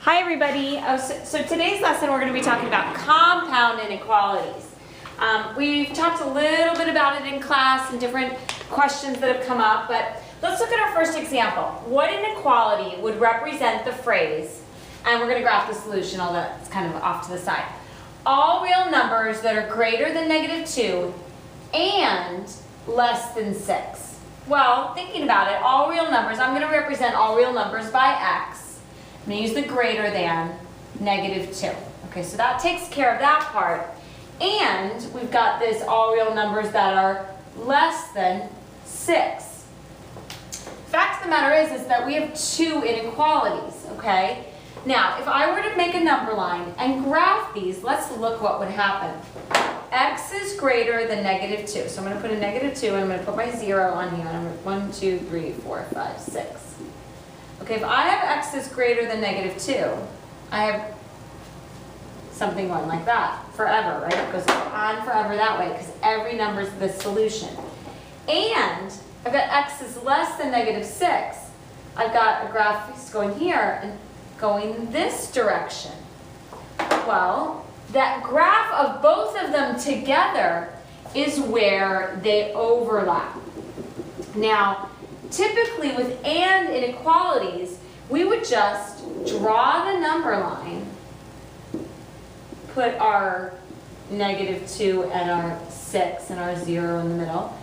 Hi everybody. So today's lesson we're going to be talking about compound inequalities. We've talked a little bit about it in class and different questions that have come up, but let's look at our first example. What inequality would represent the phrase, and we're going to graph the solution, although it's kind of off to the side. All real numbers that are greater than -2 and less than 6. Well, thinking about it, all real numbers, I'm going to represent all real numbers by x. I'm going to use the greater than -2. Okay, so that takes care of that part. And we've got this all real numbers that are less than 6. Fact of the matter is that we have two inequalities, okay? Now, if I were to make a number line and graph these, let's look what would happen. X is greater than -2. So I'm going to put a -2 and I'm going to put my 0 on here. And I'm going to 1, 2, 3, 4, 5, 6. Okay, if I have x is greater than -2, I have something going like that forever, right? It goes on forever that way because every number is the solution. And I've got x is less than -6. I've got a graph going here and going this direction. Well, that graph of both of them together is where they overlap. Now, typically with and inequalities, we would just draw the number line, put our -2 and our 6 and our 0 in the middle,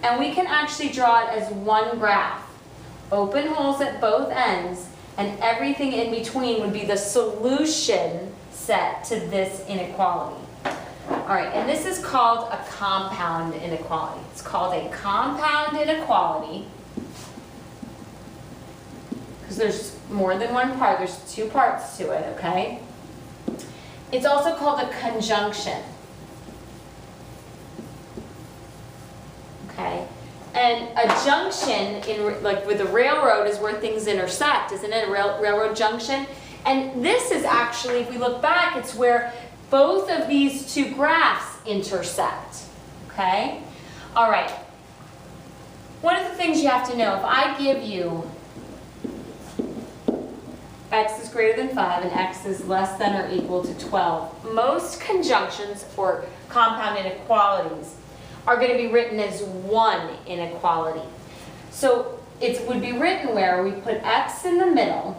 and we can actually draw it as one graph. Open holes at both ends, and everything in between would be the solution set to this inequality. All right, and this is called a compound inequality. It's called a compound inequality because there's more than one part. There's two parts to it, okay? It's also called a conjunction. Okay? And a junction, like with a railroad, is where things intersect, isn't it? A railroad junction. And this is actually, if we look back, it's where both of these two graphs intersect. Okay? All right. One of the things you have to know, if I give you x is greater than 5 and x is less than or equal to 12, most conjunctions or compound inequalities are going to be written as one inequality. So it would be written where we put x in the middle,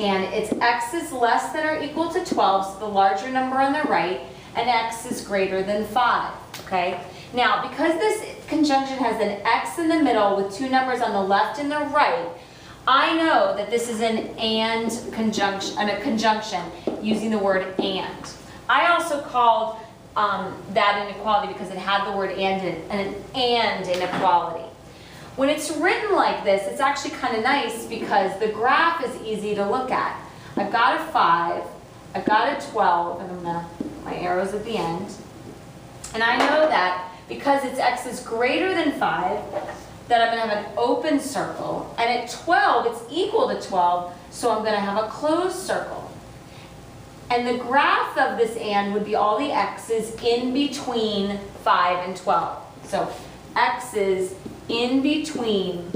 and it's x is less than or equal to 12, so the larger number on the right, and x is greater than 5, okay? Now, because this conjunction has an x in the middle with two numbers on the left and the right, I know that this is an and conjunction, a conjunction using the word and. I also called that inequality because it had the word and in an and inequality. When it's written like this, it's actually kind of nice because the graph is easy to look at. I've got a 5, I've got a 12, and my arrow's at the end. And I know that because it's x is greater than 5, that I'm going to have an open circle, and at 12 it's equal to 12, so I'm going to have a closed circle. And the graph of this and would be all the x's in between 5 and 12. So x is in between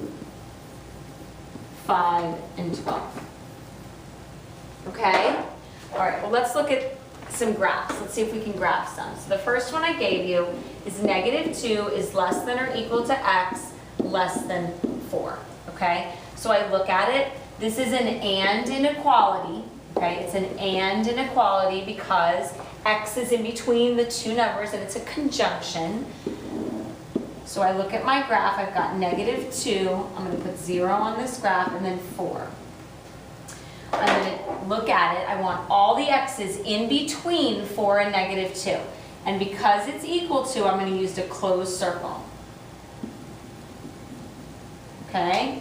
5 and 12. Okay? All right, well, let's look at some graphs. Let's see if we can graph some. So the first one I gave you is -2 is less than or equal to x less than 4, okay? So I look at it, this is an and inequality, okay? It's an and inequality because x is in between the two numbers and it's a conjunction. So I look at my graph, I've got -2, I'm going to put 0 on this graph, and then 4. I'm going to look at it, I want all the x's in between 4 and -2. And because it's equal to, I'm going to use a closed circle. Okay?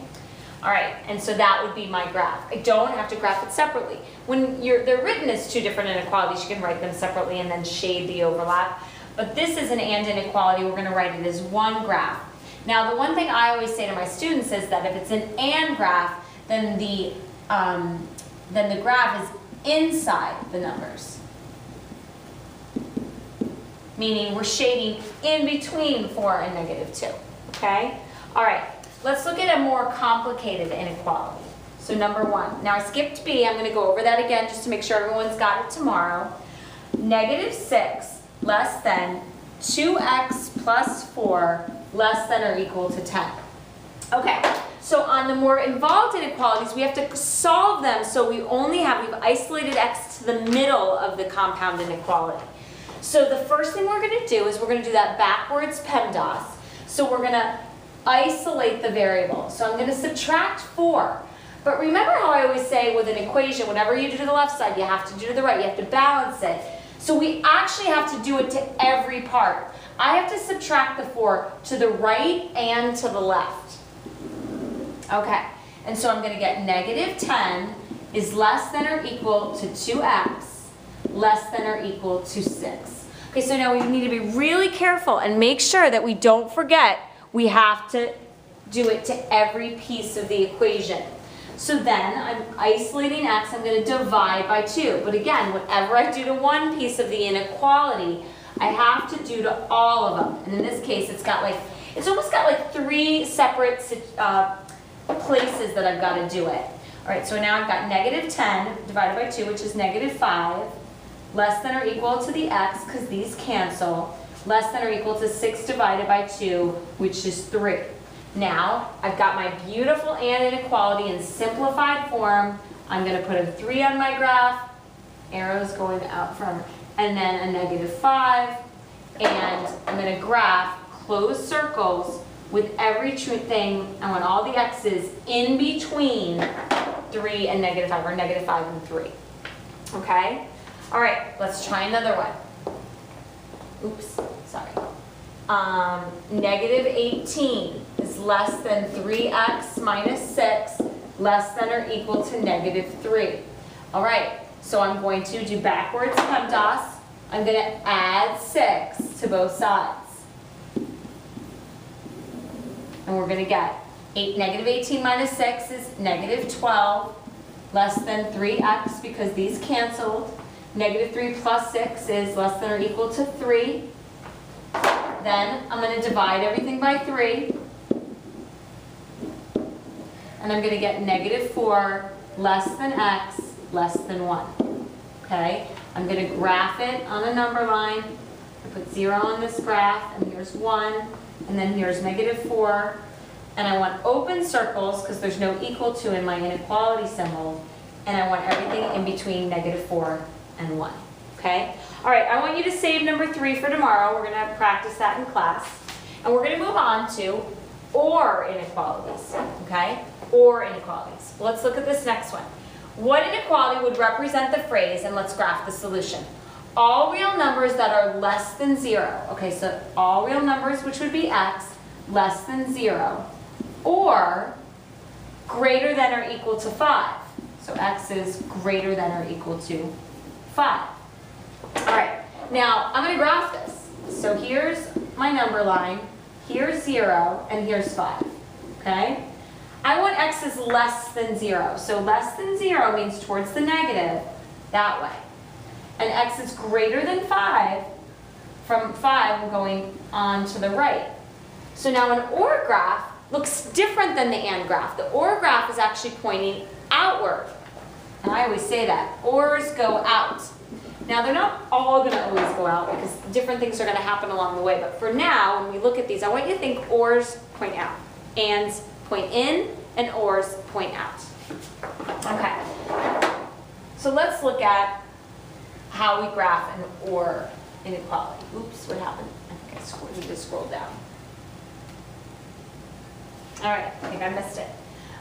All right, and so that would be my graph. I don't have to graph it separately. When they're written as two different inequalities, you can write them separately and then shade the overlap. But this is an and inequality, we're going to write it as one graph. Now, the one thing I always say to my students is that if it's an and graph, then the graph is inside the numbers. Meaning we're shading in between 4 and -2. Okay? All right. Let's look at a more complicated inequality. So So number 1. Now I skipped B. I'm going to go over that again just to make sure everyone's got it tomorrow. Negative 6 less than 2x plus 4 less than or equal to 10. Okay, so on the more involved inequalities, we have to solve them so we've isolated x to the middle of the compound inequality. So the first thing we're going to do is we're going to do that backwards PEMDAS. So we're going to isolate the variable. So I'm going to subtract 4. But remember how I always say with an equation, whatever you do to the left side, you have to do to the right. You have to balance it. So we actually have to do it to every part. I have to subtract the 4 to the right and to the left. Okay, and so I'm going to get negative 10 is less than or equal to 2x less than or equal to 6. Okay, so now we need to be really careful and make sure that we don't forget we have to do it to every piece of the equation. So then I'm isolating x, I'm going to divide by 2. But again, whatever I do to one piece of the inequality, I have to do to all of them. And in this case, it's almost got like 3 separate places that I've got to do it. All right, so now I've got negative 10 divided by 2, which is negative 5, less than or equal to the x, because these cancel, less than or equal to 6 divided by 2, which is 3. Now, I've got my beautiful and inequality in simplified form. I'm going to put a 3 on my graph, arrows going out from, and then a negative 5, and I'm going to graph closed circles with every true thing. I want all the x's in between 3 and negative 5, or negative 5 and 3. Okay? All right, let's try another one. Oops, sorry. Negative 18 is less than 3x minus 6, less than or equal to negative 3. All right, so I'm going to do backwards PEMDAS. I'm going to add 6 to both sides. And we're going to get negative 18 minus 6 is negative 12, less than 3x because these canceled. Negative 3 plus 6 is less than or equal to 3. Then I'm going to divide everything by 3. And I'm going to get negative 4 less than x less than 1. Okay? I'm going to graph it on a number line. I put 0 on this graph, and here's 1, and then here's negative 4. And I want open circles because there's no equal to in my inequality symbol. And I want everything in between negative 4 and 1. Okay? All right, I want you to save number 3 for tomorrow. We're going to practice that in class. And we're going to move on to OR inequalities. Okay? OR inequalities. Let's look at this next one. What inequality would represent the phrase, and let's graph the solution. All real numbers that are less than 0. Okay, so all real numbers, which would be x, less than 0. Or greater than or equal to 5. So x is greater than or equal to 5. All right, now I'm going to graph this. So here's my number line, here's 0, and here's 5. Okay? I want x is less than 0. So less than 0 means towards the negative, that way. And x is greater than 5, from 5 I'm going on to the right. So now an OR graph looks different than the AND graph. The OR graph is actually pointing outward. And I always say that. ORs go out. Now they're not all going to always go out because different things are going to happen along the way. But for now, when we look at these, I want you to think ORs point out, ANDs point in, and ORs point out. Okay. So let's look at how we graph an OR inequality. Oops, what happened? I think I need to scroll down. All right, I think I missed it.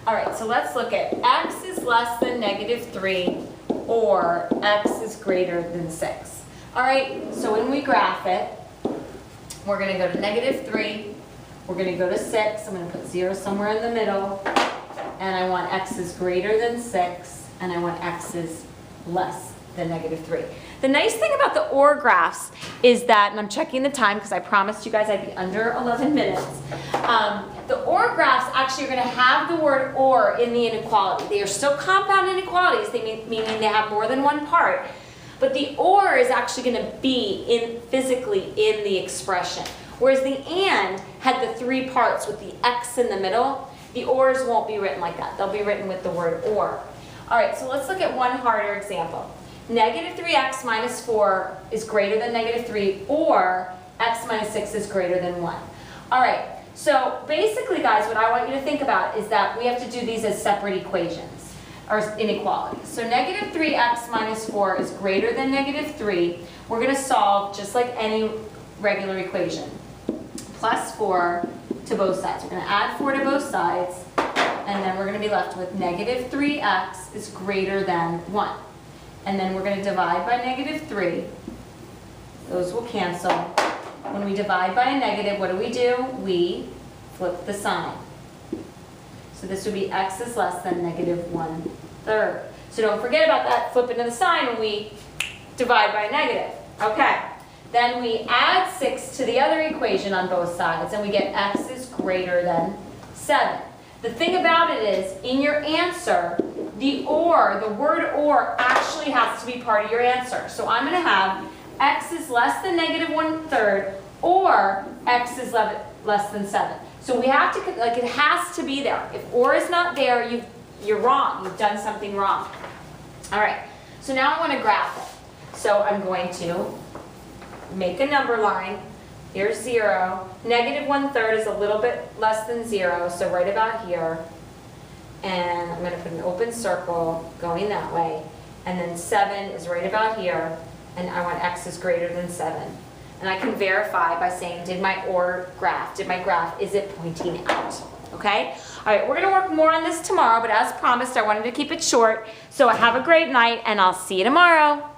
All right, so let's look at x is less than negative 3 or x is greater than 6. All right, so when we graph it, we're going to go to negative 3. We're going to go to 6. I'm going to put 0 somewhere in the middle. And I want x is greater than 6. And I want x is less than negative 3. The nice thing about the OR graphs is that, and I'm checking the time because I promised you guys I'd be under 11 minutes. The OR graphs actually are going to have the word OR in the inequality. They are still compound inequalities, meaning they have more than one part. But the OR is actually going to be physically in the expression. Whereas the AND had the 3 parts with the x in the middle. The ors won't be written like that. They'll be written with the word or. All right, so let's look at one harder example. Negative 3x minus 4 is greater than negative 3, or x minus 6 is greater than 1. All right, so basically, guys, what I want you to think about is that we have to do these as separate equations, or inequalities. So negative 3x minus 4 is greater than negative 3. We're going to solve just like any regular equation. Plus 4 to both sides. We're going to add 4 to both sides, and then we're going to be left with negative 3x is greater than 1. And then we're going to divide by negative 3. Those will cancel. When we divide by a negative, what do? We flip the sign. So this would be x is less than negative 1/3. So don't forget about that flipping of the sign when we divide by a negative. Okay. Then we add 6 to the other equation on both sides, and we get x is greater than 7. The thing about it is, in your answer, the word or actually has to be part of your answer. So I'm going to have x is less than negative 1/3 or x is less than 7. So we have to, like, it has to be there. If or is not there, you're wrong. You've done something wrong. All right, so now I want to graph it. So I'm going to make a number line. Here's 0. Negative 1/3 is a little bit less than 0, so right about here. And I'm going to put an open circle going that way. And then 7 is right about here. And I want x is greater than 7. And I can verify by saying, did my graph, is it pointing out? Okay? All right, we're going to work more on this tomorrow, but as promised, I wanted to keep it short. So have a great night, and I'll see you tomorrow.